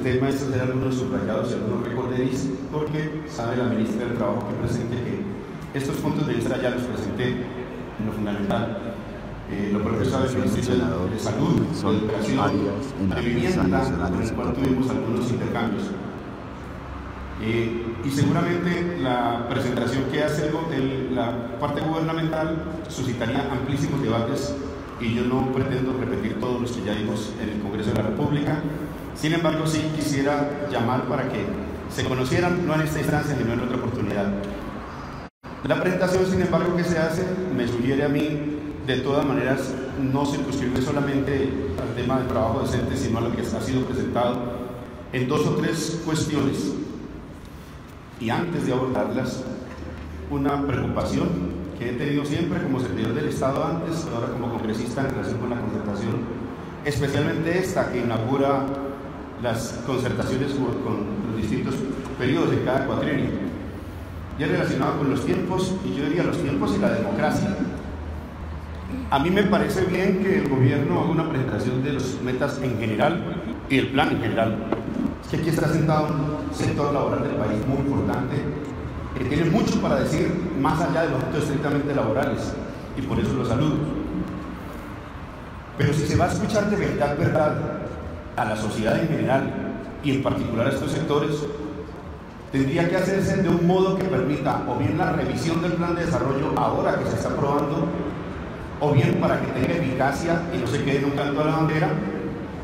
presenté, maestros, eran algunos subrayados y algunos recorderis, porque sabe la ministra del Trabajo que presente que estos puntos de vista ya los presenté en lo fundamental. Lo propio sabe el Ministerio de Salud, de Educación, de Vivienda, con el cual tuvimos algunos intercambios. Y seguramente la presentación que hace la parte gubernamental suscitaría amplísimos debates, y yo no pretendo repetir todos los que ya vimos en el Congreso de la República. Sin embargo, sí quisiera llamar para que se conocieran, no en esta instancia, sino en otra oportunidad. La presentación, sin embargo, que se hace, me sugiere a mí, de todas maneras, no circunscribir solamente al tema del trabajo decente, sino a lo que ha sido presentado en 2 o 3 cuestiones. Y antes de abordarlas, una preocupación que he tenido siempre como servidor del Estado antes, pero ahora como congresista en relación con la concertación, especialmente esta que inaugura las concertaciones con los distintos periodos de cada cuatrienio, ya relacionado con los tiempos, y yo diría los tiempos y la democracia. A mí me parece bien que el gobierno haga una presentación de las metas en general y el plan en general. Es que aquí está sentado un sector laboral del país muy importante, que tiene mucho para decir más allá de los aspectos estrictamente laborales, y por eso lo saludo. Pero si se va a escuchar de verdad a la sociedad en general y en particular a estos sectores, tendría que hacerse de un modo que permita o bien la revisión del plan de desarrollo ahora que se está aprobando, o bien para que tenga eficacia y no se quede en un canto a la bandera,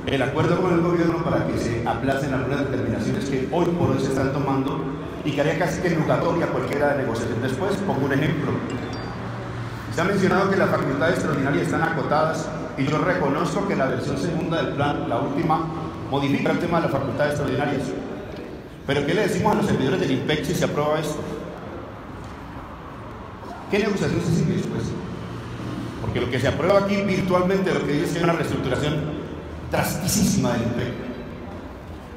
el acuerdo con el gobierno para que se aplacen algunas determinaciones que hoy por hoy se están tomando y que haría casi que nugatoria cualquiera de negociación después. Pongo un ejemplo. Se ha mencionado que las facultades extraordinarias están acotadas, y yo reconozco que la versión segunda del plan, la última, modifica el tema de las facultades extraordinarias. Pero ¿qué le decimos a los servidores del INPEC si se aprueba esto? ¿Qué negociación se sigue después? Porque lo que se aprueba aquí virtualmente lo que dice es que hay una reestructuración drasticísima del INPEC.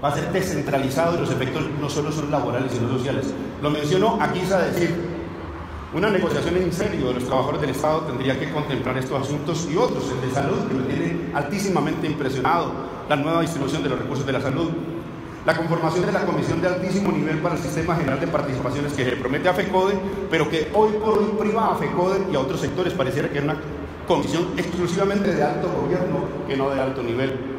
Va a ser descentralizado y los efectos no solo son laborales sino sociales. Lo menciono aquí a decir, una negociación en serio de los trabajadores del Estado tendría que contemplar estos asuntos y otros, el de salud, que me tiene altísimamente impresionado, la nueva distribución de los recursos de la salud, la conformación de la Comisión de Altísimo Nivel para el Sistema General de Participaciones que se le promete a FECODE, pero que hoy por hoy priva a FECODE y a otros sectores. Pareciera que es una comisión exclusivamente de alto gobierno, que no de alto nivel.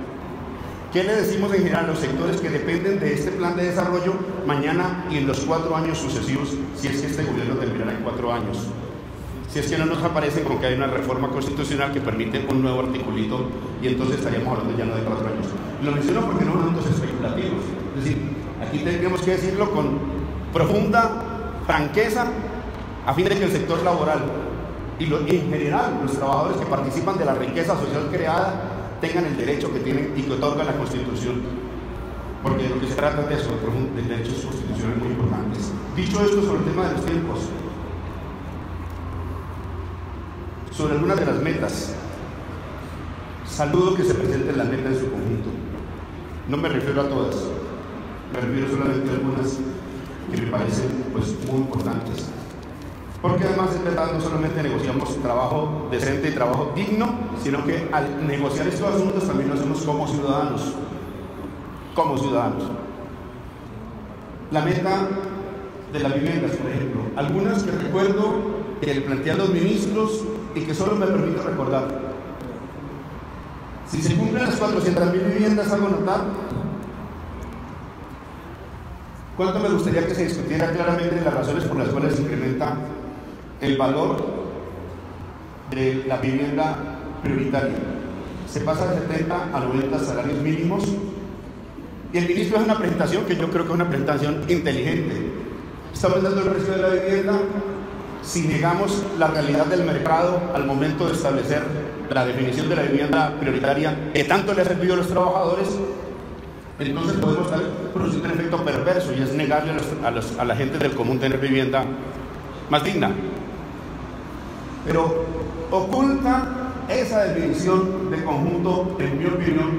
¿Qué le decimos en general a los sectores que dependen de este plan de desarrollo mañana y en los 4 años sucesivos, si es que este gobierno terminará en 4 años? Si es que no nos aparecen con que hay una reforma constitucional que permite un nuevo articulito, y entonces estaríamos hablando ya no de 4 años. Lo menciono porque no son asuntos especulativos. Es decir, aquí tendríamos que decirlo con profunda franqueza, a fin de que el sector laboral y en general los trabajadores que participan de la riqueza social creada tengan el derecho que tienen y que otorga la Constitución, porque de lo que se trata es de eso, de derechos constitucionales muy importantes. Dicho esto sobre el tema de los tiempos, sobre algunas de las metas, saludo que se presenten las metas en su conjunto. No me refiero a todas, me refiero solamente a algunas que me parecen muy importantes. Porque además es verdad, no solamente negociamos trabajo decente y trabajo digno, sino que al negociar estos asuntos también lo hacemos como ciudadanos. Como ciudadanos. La meta de las viviendas, por ejemplo, algunas que recuerdo que le plantean los ministros y que solo me permito recordar. Si se cumplen las 400.000 viviendas, hago notar. ¿Cuánto me gustaría que se discutiera claramente las razones por las cuales se incrementa el valor de la vivienda prioritaria? Se pasa de 70 a 90 salarios mínimos, y el ministro hace una presentación que yo creo que es una presentación inteligente. Está aumentando el precio de la vivienda si negamos la realidad del mercado al momento de establecer la definición de la vivienda prioritaria que tanto le ha servido a los trabajadores. Entonces podemos estar produciendo un efecto perverso, y es negarle a la gente del común tener vivienda más digna. Pero oculta esa definición de conjunto, en mi opinión,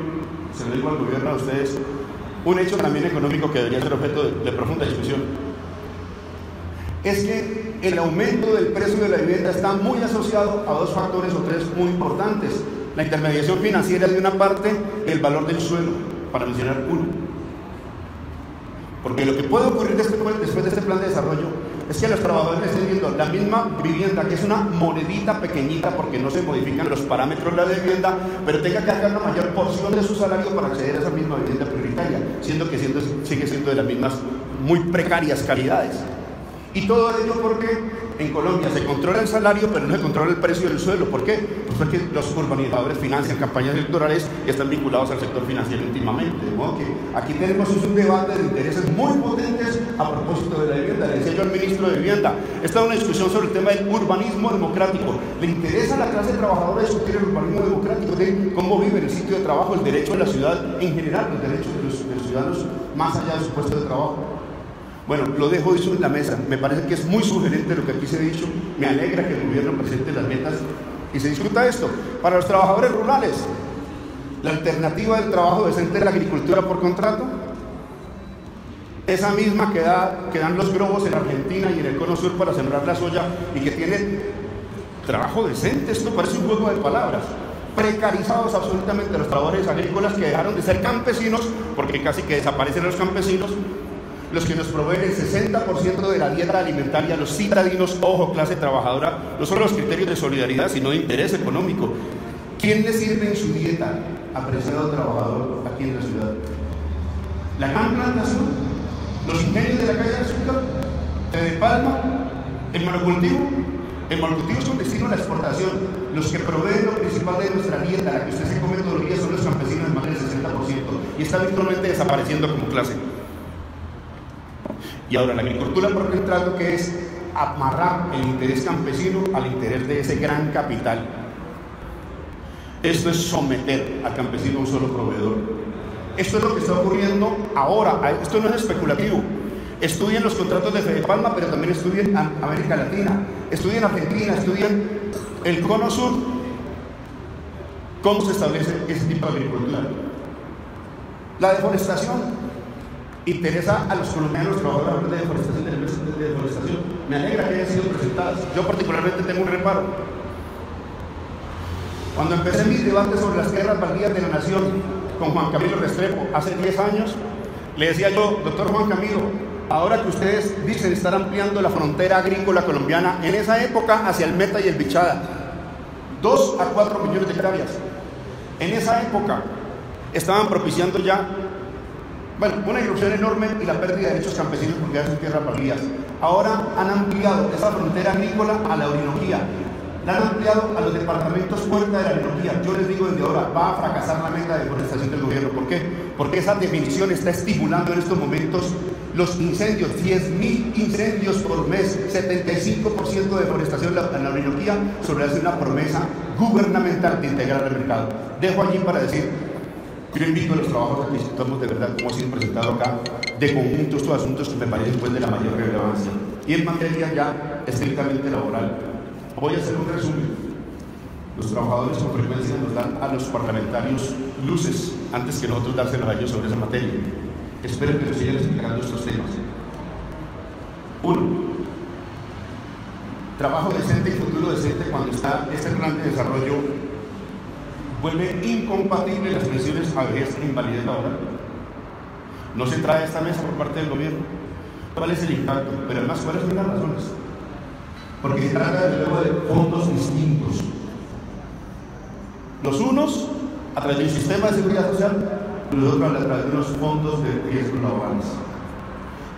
se lo digo al gobierno, a ustedes, un hecho también económico que debería ser objeto de profunda discusión. Es que el aumento del precio de la vivienda está muy asociado a 2 factores o 3 muy importantes: la intermediación financiera de una parte, el valor del suelo, para mencionar uno. Porque lo que puede ocurrir después de este plan de desarrollo es que los trabajadores estén viendo la misma vivienda, que es una monedita pequeñita porque no se modifican los parámetros de la vivienda, pero tenga que cargar una mayor porción de su salario para acceder a esa misma vivienda prioritaria, siendo que sigue siendo de las mismas muy precarias calidades. Y todo ello porque en Colombia se controla el salario, pero no se controla el precio del suelo. ¿Por qué? Pues porque los urbanizadores financian campañas electorales y están vinculados al sector financiero íntimamente. De modo que aquí tenemos un debate de intereses muy potentes a propósito de la vivienda. Le decía yo al ministro de Vivienda, esta es una discusión sobre el tema del urbanismo democrático. ¿Le interesa a la clase trabajadora discutir el urbanismo democrático de cómo vive en el sitio de trabajo, el derecho de la ciudad en general, los derechos de los ciudadanos más allá de su puesto de trabajo? Bueno, lo dejo eso en la mesa. Me parece que es muy sugerente lo que aquí se ha dicho. Me alegra que el gobierno presente las metas y se discuta esto. Para los trabajadores rurales, la alternativa del trabajo decente es la agricultura por contrato. Esa misma que dan los globos en Argentina y en el Cono Sur para sembrar la soya y que tiene trabajo decente. Esto parece un juego de palabras. Precarizados absolutamente los trabajadores agrícolas que dejaron de ser campesinos, porque casi que desaparecen los campesinos, los que nos proveen el 60% de la dieta alimentaria, los citadinos, ojo, clase trabajadora, no solo los criterios de solidaridad, sino de interés económico. ¿Quién le sirve en su dieta, apreciado trabajador, aquí en la ciudad? La gran plantación, los ingenios de la calle de azúcar, de palma, el monocultivo. El monocultivo es un destino a la exportación. Los que proveen lo principal de nuestra dieta, la que usted se come todos los días, son los campesinos, más del 60%, y está virtualmente desapareciendo como clase. Y ahora la agricultura por contrato, que es amarrar el interés campesino al interés de ese gran capital. Esto es someter al campesino a un solo proveedor. Esto es lo que está ocurriendo ahora. Esto no es especulativo. Estudien los contratos de Fedepalma, pero también estudien América Latina, estudien Argentina, estudien el Cono Sur. ¿Cómo se establece ese tipo de agricultura? La deforestación interesa a los colombianos trabajadores de deforestación. Me alegra que hayan sido presentadas. Yo particularmente tengo un reparo. Cuando empecé mis debates sobre las tierras baldías de la nación con Juan Camilo Restrepo hace 10 años, le decía yo, doctor Juan Camilo, ahora que ustedes dicen estar ampliando la frontera agrícola colombiana, en esa época hacia el Meta y el Bichada, 2 a 4 millones de hectáreas. En esa época estaban propiciando ya una irrupción enorme y la pérdida de derechos campesinos porque hacen tierras baldías. Ahora han ampliado esa frontera agrícola a la Orinoquía, la han ampliado a los departamentos puerta de la Orinoquía. Yo les digo desde ahora, va a fracasar la meta de deforestación del gobierno. ¿Por qué? Porque esa definición está estimulando en estos momentos los incendios, 10.000 incendios por mes, 75% de deforestación en la Orinoquía, sobre hacer una promesa gubernamental de integrar el mercado. Dejo allí para decir, yo invito a los trabajos a que discutamos de verdad cómo ha sido presentado acá, de conjunto estos asuntos que me parecen pues de la mayor relevancia. Y en materia ya estrictamente laboral, voy a hacer un resumen. Los trabajadores con frecuencia nos dan a los parlamentarios luces antes que nosotros dárselos a ellos sobre esa materia. Espero que nos sigan explicando estos temas. 1. Trabajo decente y futuro decente. Cuando está este plan de desarrollo, vuelve incompatible las pensiones a vejez e invalidez laboral. No se trae a esta mesa por parte del gobierno. ¿Cuál es el impacto? Pero además, ¿cuáles son las razones? Porque se trata de luego de fondos distintos. Los unos a través de un sistema de seguridad social, los otros a través de unos fondos de riesgos laborales.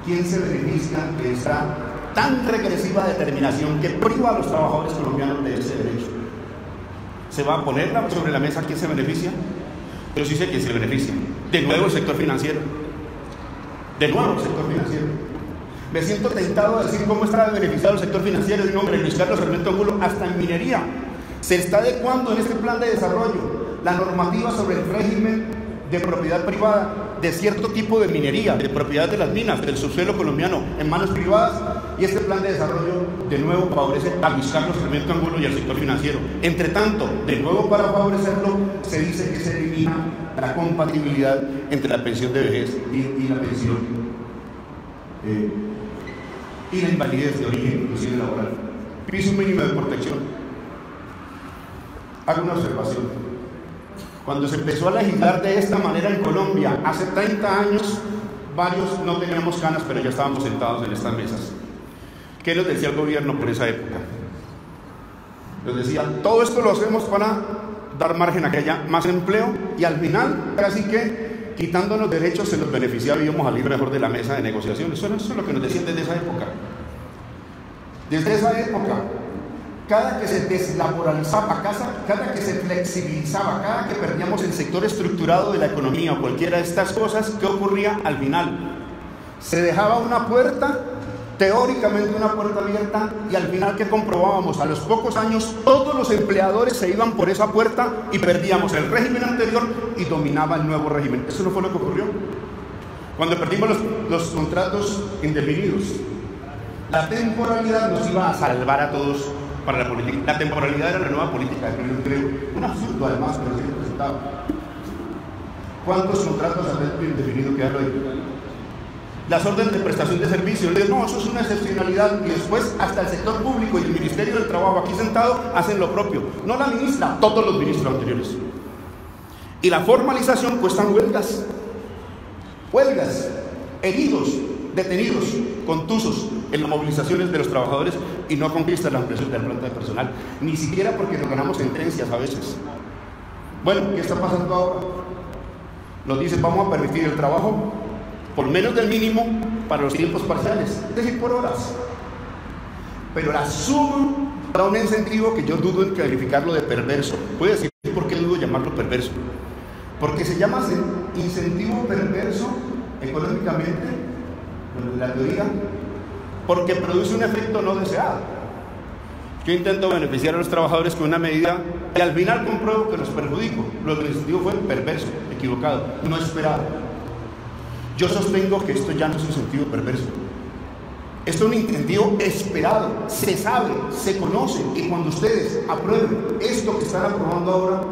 ¿Quién se beneficia de esta tan regresiva determinación que priva a los trabajadores colombianos de ese derecho? ¿Se va a poner sobre la mesa quién se beneficia? Yo sí sé quién se beneficia. De nuevo el sector financiero. De nuevo el sector financiero. Me siento tentado a decir cómo está beneficiado el sector financiero de un hombre, Luis Carlos Sarmiento Angulo, hasta en minería. Se está adecuando en este plan de desarrollo la normativa sobre el régimen de propiedad privada de cierto tipo de minería, de propiedad de las minas, del subsuelo colombiano en manos privadas, y este plan de desarrollo de nuevo favorece a Luis Carlos Sarmiento Angulo y al sector financiero. Entre tanto, de nuevo para favorecerlo, se dice que se elimina la compatibilidad entre la pensión de vejez y la pensión y la invalidez de origen inclusive laboral. Piso mínimo de protección. Hago una observación. Cuando se empezó a legislar de esta manera en Colombia, hace 30 años, varios no teníamos canas, pero ya estábamos sentados en estas mesas. ¿Qué nos decía el gobierno por esa época? Nos decía, todo esto lo hacemos para dar margen a que haya más empleo, y al final, casi que quitándonos derechos se nos beneficiaba y íbamos a salir mejor de la mesa de negociaciones. Eso es lo que nos decían desde esa época. Desde esa época, cada que se deslaboralizaba, cada que se flexibilizaba, cada que perdíamos el sector estructurado de la economía o cualquiera de estas cosas, ¿qué ocurría al final? Se dejaba una puerta, teóricamente una puerta abierta, y al final, ¿qué comprobábamos? A los pocos años todos los empleadores se iban por esa puerta y perdíamos el régimen anterior y dominaba el nuevo régimen. Eso no fue lo que ocurrió cuando perdimos los contratos indefinidos. La temporalidad nos iba a salvar a todos para la política. La temporalidad era la nueva política, creo. Un absurdo además, pero sí presentado. ¿Cuántos contratos a tiempo indefinido quedaron ahí? Las órdenes de prestación de servicios, no, eso es una excepcionalidad, y después hasta el sector público y el Ministerio del Trabajo aquí sentado hacen lo propio. No la ministra, todos los ministros anteriores. Y la formalización cuestan huelgas, heridos, detenidos, contusos en las movilizaciones de los trabajadores, y no conquistan la ampliación de la planta de personal, ni siquiera porque nos ganamos sentencias a veces. Bueno, ¿qué está pasando ahora? Nos dicen, vamos a permitir el trabajo por menos del mínimo para los tiempos parciales, es decir, por horas. Pero la suma da un incentivo que yo dudo en calificarlo de perverso. Puede decir por qué dudo llamarlo perverso. Porque se llama incentivo perverso económicamente, en la teoría, porque produce un efecto no deseado. Yo intento beneficiar a los trabajadores con una medida y al final compruebo que los perjudico. Lo del incentivo fue perverso, equivocado, no esperado. Yo sostengo que esto ya no es un incentivo perverso. Esto es un incentivo esperado, se sabe, se conoce, que cuando ustedes aprueben esto que están aprobando ahora,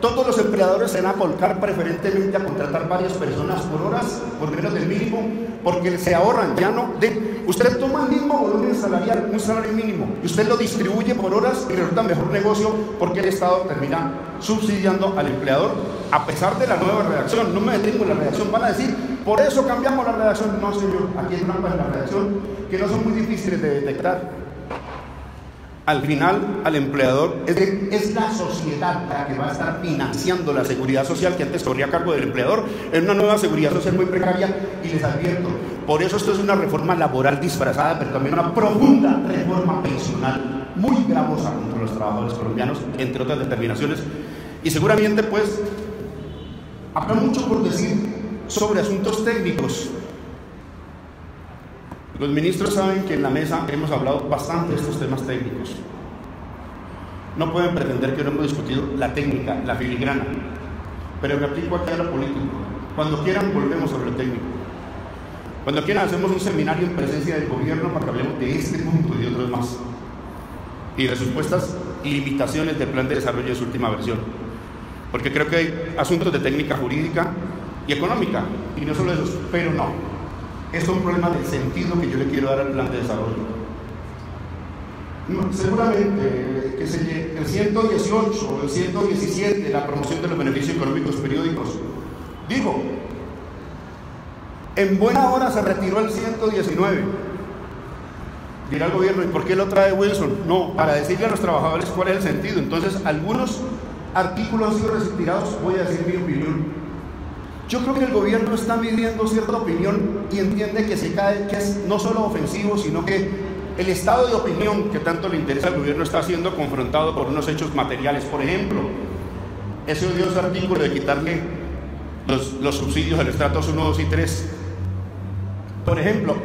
todos los empleadores se van a volcar preferentemente a contratar varias personas por horas, por menos del mínimo, porque se ahorran, ya no de... Usted toma el mismo volumen salarial, un salario mínimo, y usted lo distribuye por horas y resulta mejor negocio, porque el Estado termina subsidiando al empleador, a pesar de la nueva redacción. No me detengo en la redacción, van a decir, por eso cambiamos la redacción. No, señor, aquí hay trampas en la redacción que no son muy difíciles de detectar. Al final, al empleador es la sociedad la que va a estar financiando la seguridad social que antes corría a cargo del empleador, en una nueva seguridad social muy precaria. Y les advierto, por eso esto es una reforma laboral disfrazada, pero también una profunda reforma pensional muy gravosa contra los trabajadores colombianos, entre otras determinaciones. Y seguramente pues habrá mucho por decir sobre asuntos técnicos. Los ministros saben que en la mesa hemos hablado bastante de estos temas técnicos. No pueden pretender que no hemos discutido la técnica, la filigrana, pero me aplico aquí a lo político. Cuando quieran volvemos sobre lo técnico. Cuando quieran hacemos un seminario en presencia del gobierno para que hablemos de este punto y de otros más, y de supuestas limitaciones del plan de desarrollo de su última versión, porque creo que hay asuntos de técnica jurídica y económica, y no solo esos, pero no. Es un problema del sentido que yo le quiero dar al plan de desarrollo. No, seguramente que el 118 o el 117, la promoción de los beneficios económicos periódicos, digo, en buena hora se retiró el 119. Dirá el gobierno, ¿y por qué lo trae Wilson? No, para decirle a los trabajadores cuál es el sentido. Entonces, algunos artículos han sido retirados, voy a decir mi opinión. Yo creo que el gobierno está midiendo cierta opinión y entiende que que es no solo ofensivo, sino que el estado de opinión que tanto le interesa al gobierno está siendo confrontado por unos hechos materiales. Por ejemplo, ese odioso artículo de quitarle los subsidios al estratos 1, 2 y 3. Por ejemplo,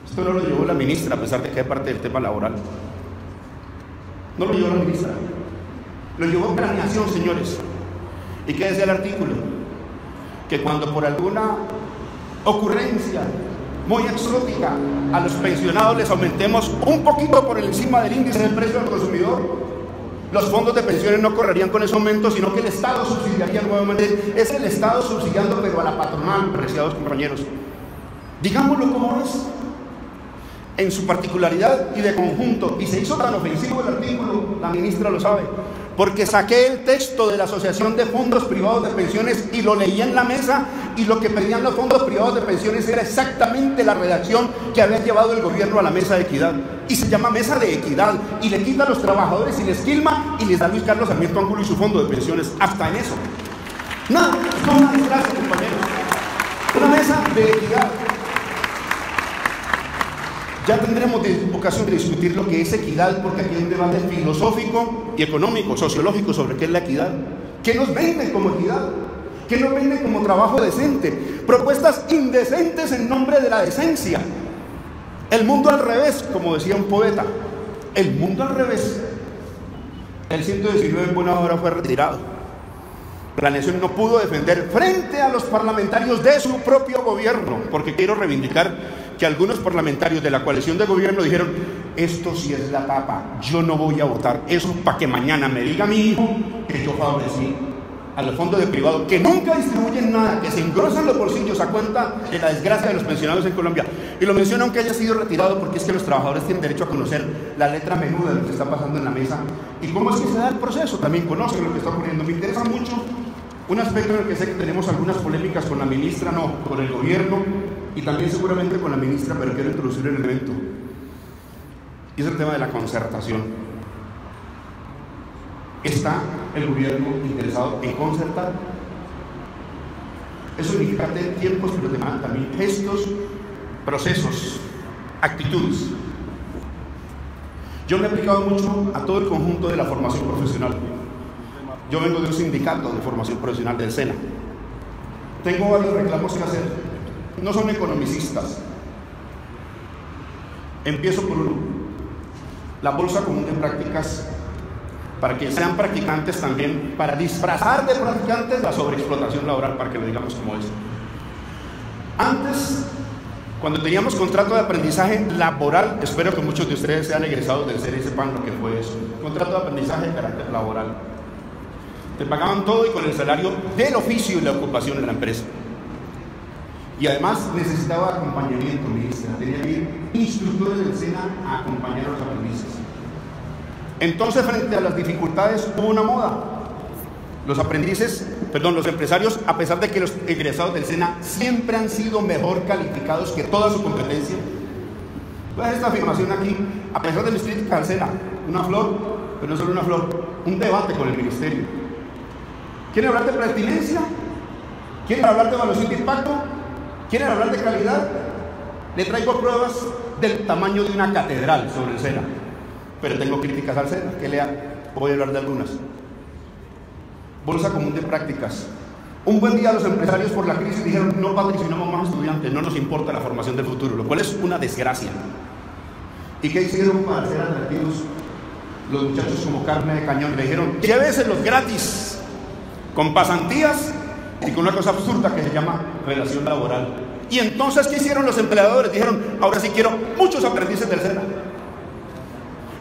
esto no lo llevó la ministra, a pesar de que es parte del tema laboral. No lo llevó la ministra, lo llevó planeación, señores. ¿Y qué decía el artículo? Que cuando por alguna ocurrencia muy exótica a los pensionados les aumentemos un poquito por encima del índice del precio del consumidor, los fondos de pensiones no correrían con ese aumento, sino que el Estado subsidiaría nuevamente. Es el Estado subsidiando, pero a la patronal, preciados compañeros. Digámoslo como es, en su particularidad y de conjunto. Y se hizo tan ofensivo el artículo, la ministra lo sabe, porque saqué el texto de la Asociación de Fondos Privados de Pensiones y lo leí en la mesa, y lo que pedían los fondos privados de pensiones era exactamente la redacción que había llevado el gobierno a la mesa de equidad, y se llama mesa de equidad, y le quita a los trabajadores y les quilma y les da Luis Carlos Sarmiento Angulo y su fondo de pensiones, hasta en eso. Nada, no, una desgracia, compañeros. Una mesa de equidad. Ya tendremos ocasión de discutir lo que es equidad, porque aquí hay un debate filosófico y económico, sociológico sobre qué es la equidad. ¿Qué nos venden como equidad? ¿Qué nos venden como trabajo decente? Propuestas indecentes en nombre de la decencia. El mundo al revés, como decía un poeta. El mundo al revés. El 119 en buena hora fue retirado. Planeación no pudo defender frente a los parlamentarios de su propio gobierno, porque quiero reivindicar que algunos parlamentarios de la coalición de gobierno dijeron: esto sí es la tapa, yo no voy a votar eso para que mañana me diga mi hijo que yo favorecí a los fondos de privado, que nunca distribuyen nada, que se engrosan los bolsillos a cuenta de la desgracia de los pensionados en Colombia. Y lo menciono aunque haya sido retirado, porque es que los trabajadores tienen derecho a conocer la letra menuda de lo que está pasando en la mesa y cómo es que se da el proceso. También conocen lo que está ocurriendo. Me interesa mucho un aspecto en el que sé que tenemos algunas polémicas con la ministra, no, con el gobierno, y también seguramente con la ministra, pero quiero introducir el elemento, y es el tema de la concertación. ¿Está el gobierno interesado en concertar? Eso significa tener tiempos, pero demanda también gestos, procesos, actitudes. Yo me he aplicado mucho a todo el conjunto de la formación profesional. Yo vengo de un sindicato de formación profesional del SENA. Tengo varios reclamos que hacer. No son economicistas. Empiezo por uno. La bolsa común de prácticas, para que sean practicantes también, para disfrazar de practicantes la sobreexplotación laboral, para que lo digamos como es. Antes, cuando teníamos contrato de aprendizaje laboral, espero que muchos de ustedes sean egresados del CERE y sepan lo que fue eso. Contrato de aprendizaje de carácter laboral. Te pagaban todo y con el salario del oficio y la ocupación de la empresa. Y además necesitaba acompañamiento, ministra. Tenía que ir instructores del SENA a acompañar a los aprendices. Entonces, frente a las dificultades, hubo una moda. Los empresarios, a pesar de que los egresados del SENA siempre han sido mejor calificados que toda su competencia. Voy a hacer esta afirmación aquí, a pesar de mis críticas al SENA, una flor, pero no solo una flor, un debate con el ministerio. ¿Quieren hablar de pertinencia? ¿Quieren hablar de evaluación de impacto? ¿Quieren hablar de calidad? Le traigo pruebas del tamaño de una catedral sobre el SENA. Pero tengo críticas al SENA, que lea, voy a hablar de algunas. Bolsa común de prácticas. Un buen día los empresarios por la crisis dijeron: no patrocinamos más estudiantes, no nos importa la formación del futuro, lo cual es una desgracia. ¿Y qué hicieron para ser atractivos los muchachos como carne de cañón? Le dijeron: lléveselos gratis, con pasantías y con una cosa absurda que se llama relación laboral. Y entonces, ¿qué hicieron los empleadores? Dijeron: ahora sí quiero muchos aprendices del SENA,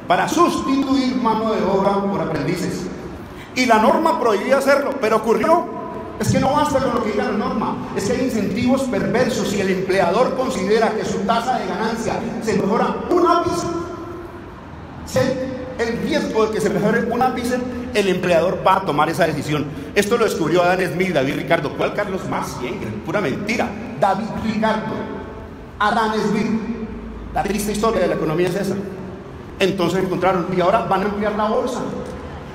para sustituir mano de obra por aprendices. Y la norma prohibía hacerlo, pero ocurrió. Es que no basta con lo que diga la norma, es que hay incentivos perversos. Si el empleador considera que su tasa de ganancia se mejora un ápice, si hay el riesgo de que se mejore un ápice, el empleador va a tomar esa decisión. Esto lo descubrió Adam Smith, David Ricardo. ¿Cuál Carlos Marx? Pura mentira. David Ricardo, Adam Smith. La triste historia de la economía es esa. Entonces encontraron, y ahora van a ampliar la bolsa.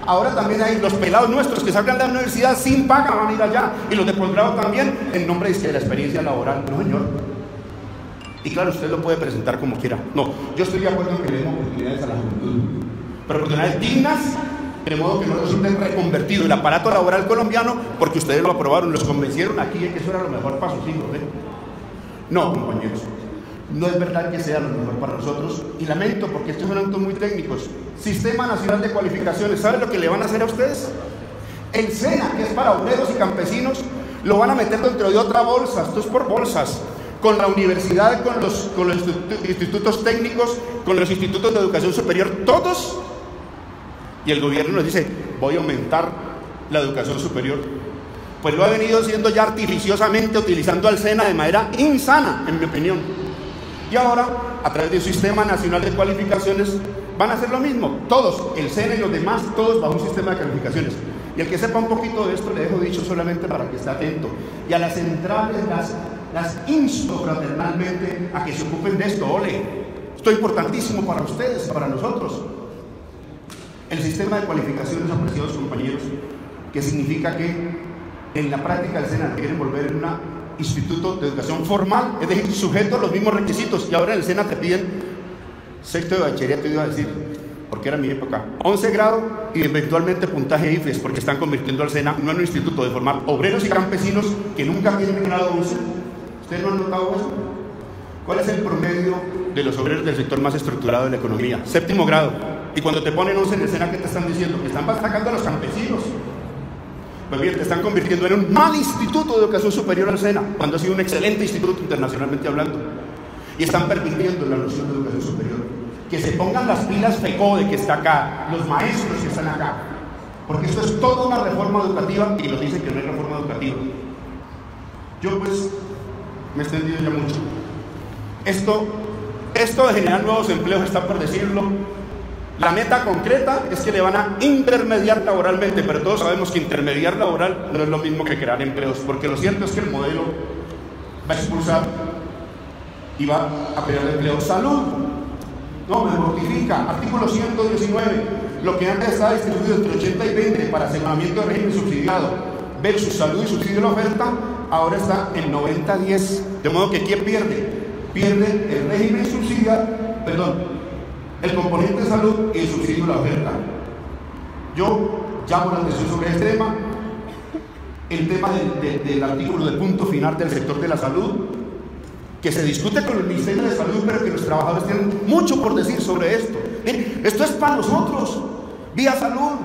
Ahora también hay los pelados nuestros que salgan de la universidad sin paga, van a ir allá. Y los de posgrado también, en nombre de la experiencia laboral. No, señor. Y claro, usted lo puede presentar como quiera. No, yo estoy de acuerdo en que le den oportunidades a la juventud, pero oportunidades dignas, de modo que no resulten reconvertido el aparato laboral colombiano, porque ustedes lo aprobaron, los convencieron aquí de que eso era lo mejor para sus hijos, ¿eh? No, compañeros, no es verdad que sea lo mejor para nosotros, y lamento, porque estos son asuntos muy técnicos. Sistema Nacional de Cualificaciones, ¿saben lo que le van a hacer a ustedes? El SENA, que es para obreros y campesinos, lo van a meter dentro de otra bolsa. Esto es por bolsas, con la universidad, con los institutos técnicos, con los institutos de educación superior, todos. Y el gobierno nos dice: voy a aumentar la educación superior. Pues lo ha venido haciendo ya artificiosamente, utilizando al SENA de manera insana, en mi opinión. Y ahora, a través del Sistema Nacional de Cualificaciones, van a hacer lo mismo. Todos, el SENA y los demás, todos bajo un sistema de calificaciones. Y el que sepa un poquito de esto, le dejo dicho solamente para que esté atento. Y a las centrales las insto fraternalmente a que se ocupen de esto. Ole, esto es importantísimo para ustedes, para nosotros. El sistema de cualificaciones, apreciados compañeros, que significa que en la práctica el SENA quieren volver en un instituto de educación formal, es decir, sujeto a los mismos requisitos. Y ahora en el SENA te piden sexto de bachillerato, iba a decir, porque era mi época, 11 grado y eventualmente puntaje IFES, porque están convirtiendo al SENA no en un instituto de formar obreros y campesinos que nunca tienen grado 11. ¿Ustedes no han notado eso? ¿Cuál es el promedio de los obreros del sector más estructurado de la economía? Séptimo grado. Y cuando te ponen 11 en el SENA, ¿qué te están diciendo? Que están sacando a los campesinos. Pues bien, te están convirtiendo en un mal instituto de educación superior al SENA, cuando ha sido un excelente instituto internacionalmente hablando. Y están permitiendo la noción de educación superior. Que se pongan las pilas FECODE que está acá, los maestros que están acá. Porque esto es toda una reforma educativa y nos dicen que no hay reforma educativa. Yo pues me he extendido ya mucho. Esto de generar nuevos empleos está por decirlo. La meta concreta es que le van a intermediar laboralmente, pero todos sabemos que intermediar laboral no es lo mismo que crear empleos, porque lo cierto es que el modelo va a expulsar y va a crear empleos. Salud, no, me mortifica. Artículo 119, lo que antes estaba distribuido entre 80 y 20 para aseguramiento de régimen subsidiado versus salud y subsidio de la oferta, ahora está en 90-10, de modo que ¿quién pierde? Pierde el régimen subsidiado, el componente de salud y el subsidio de la oferta. Yo llamo la atención sobre este tema, el tema del artículo de punto final del sector de la salud, que se discute con el Ministerio de Salud, pero que los trabajadores tienen mucho por decir sobre esto. Esto es para nosotros, vía salud.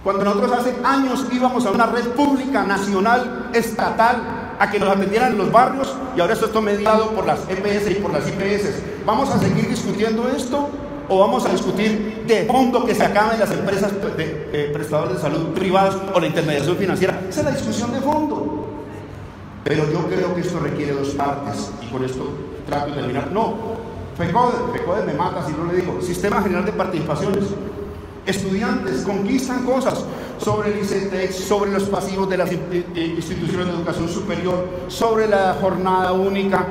Cuando nosotros hace años íbamos a una red pública, nacional, estatal, a que nos atendieran en los barrios, y ahora esto está mediado por las EPS y por las IPS. ¿Vamos a seguir discutiendo esto o vamos a discutir de fondo que se acaben las empresas de prestadores de salud privadas o la intermediación financiera? Esa es la discusión de fondo. Pero yo creo que esto requiere dos partes, y con esto trato de terminar. No, FECODE me mata si no le digo. Sistema General de Participaciones. Estudiantes conquistan cosas sobre el ICETEX, sobre los pasivos de las instituciones de educación superior, sobre la jornada única.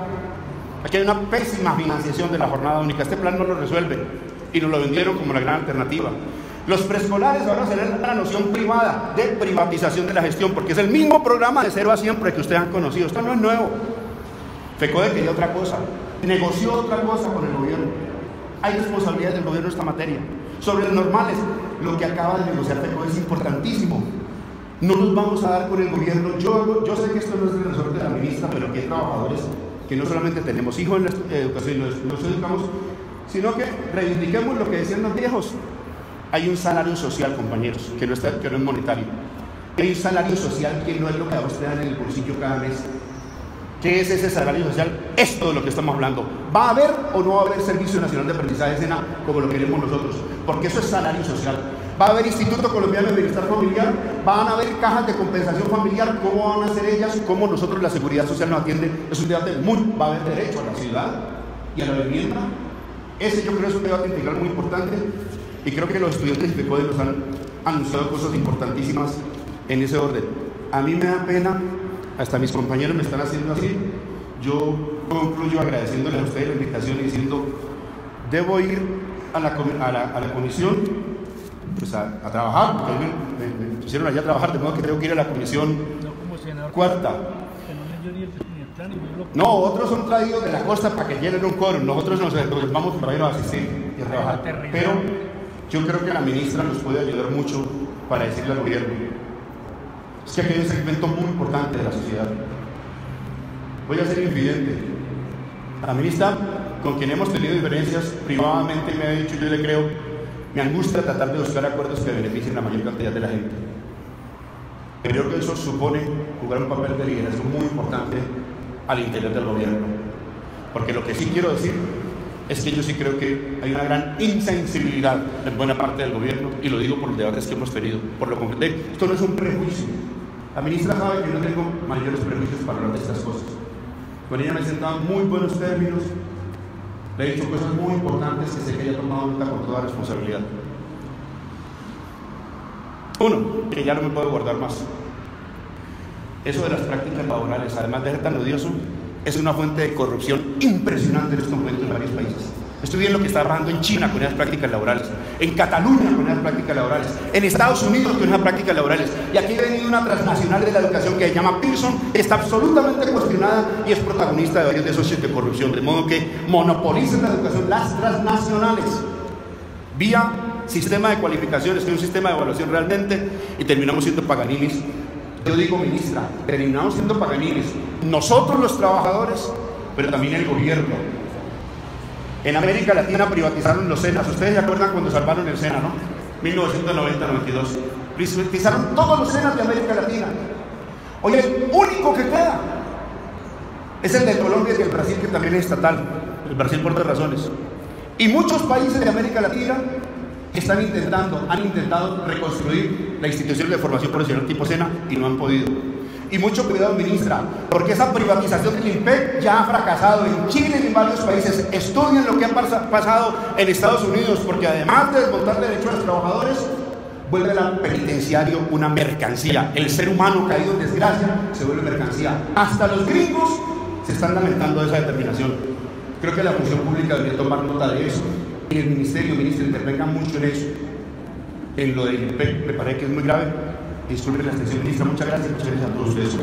Aquí hay una pésima financiación de la jornada única. Este plan no lo resuelve y nos lo vendieron como la gran alternativa. Los preescolares ahora serán la noción privada de privatización de la gestión, porque es el mismo programa de 0 a siempre que ustedes han conocido. Esto no es nuevo. FECODE quería otra cosa, negoció otra cosa con el gobierno. Hay responsabilidad del gobierno en esta materia. Sobre los normales, lo que acaba de negociar FECODE es importantísimo. No nos vamos a dar con el gobierno. Yo sé que esto no es el resorte de la ministra, pero que hay trabajadores que no solamente tenemos hijos en la educación y nos educamos, sino que reivindiquemos lo que decían los viejos. Hay un salario social, compañeros, que no es monetario. Hay un salario social que no es lo que a usted dan en el bolsillo cada mes. ¿Qué es ese salario social? Esto de lo que estamos hablando. ¿Va a haber o no va a haber Servicio Nacional de Aprendizaje SENA como lo queremos nosotros? Porque eso es salario social. ¿Va a haber Instituto Colombiano de Bienestar Familiar? ¿Van a haber cajas de compensación familiar? ¿Cómo van a ser ellas? ¿Cómo nosotros la Seguridad Social nos atiende? Es un debate va a haber derecho a la ciudad y a la vivienda. Ese yo creo que es un debate integral muy importante, y creo que los estudiantes de FECODE nos han anunciado cosas importantísimas en ese orden. A mí me da pena, hasta mis compañeros me están haciendo así. Yo concluyo agradeciéndoles a ustedes la invitación y diciendo, debo ir a la comisión, pues a trabajar, porque me pusieron allá a trabajar, de modo que tengo que ir a la comisión cuarta. No, otros son traídos de la costa para que llenen un coro, nosotros nos vamos para ir a asistir y a trabajar. Pero yo creo que la ministra nos puede ayudar mucho para decirle al gobierno. Es que aquí hay un segmento muy importante de la sociedad. Voy a ser infidente. La ministra, con quien hemos tenido diferencias privadamente, me ha dicho, yo le creo, me angustia tratar de buscar acuerdos que beneficien a la mayor cantidad de la gente. Pero yo creo que eso supone jugar un papel de liderazgo muy importante al interior del gobierno. Porque lo que sí quiero decir es que yo sí creo que hay una gran insensibilidad en buena parte del gobierno, y lo digo por los debates que hemos tenido, por lo concreto. Esto no es un prejuicio. La ministra sabe que yo no tengo mayores prejuicios para hablar de estas cosas. Con ella me he sentado en muy buenos términos, Le he dicho cosas muy importantes que sé que ella ha tomado nota con toda responsabilidad. Uno, que ya no me puedo guardar más. Eso de las prácticas laborales, además de ser tan odioso, es una fuente de corrupción impresionante en estos momentos en varios países. Estoy viendo lo que está pasando en China con esas prácticas laborales, en Cataluña con esas prácticas laborales, en Estados Unidos con esas prácticas laborales. Y aquí ha venido una transnacional de la educación que se llama Pearson, que está absolutamente cuestionada y es protagonista de varios de esos hechos de corrupción. De modo que monopolicen la educación las transnacionales, vía sistema de cualificaciones, que es un sistema de evaluación realmente, y terminamos siendo paganinis. Yo digo, ministra, terminamos siendo paganinis. Nosotros los trabajadores, pero también el gobierno. En América Latina privatizaron los SENAs. Ustedes se acuerdan cuando salvaron el SENA, ¿no? 1990-92. Privatizaron todos los SENAs de América Latina. Hoy el único que queda es el de Colombia y el Brasil, que también es estatal. El Brasil por otras razones. Y muchos países de América Latina han intentado reconstruir la institución de formación profesional tipo SENA y no han podido. Y mucho cuidado, ministra, porque esa privatización del INPEC ya ha fracasado en Chile y en varios países. Estudien lo que ha pasado en Estados Unidos, porque además de desmontar derechos a los trabajadores, vuelve al penitenciario una mercancía. El ser humano caído en desgracia se vuelve mercancía. Hasta los gringos se están lamentando de esa determinación. Creo que la función pública debería tomar nota de eso. Y el ministerio, ministro, intervenga mucho en eso. En lo del INPEC, me parece que es muy grave. Disculpen la extensión, ministra. Muchas gracias a todos ustedes.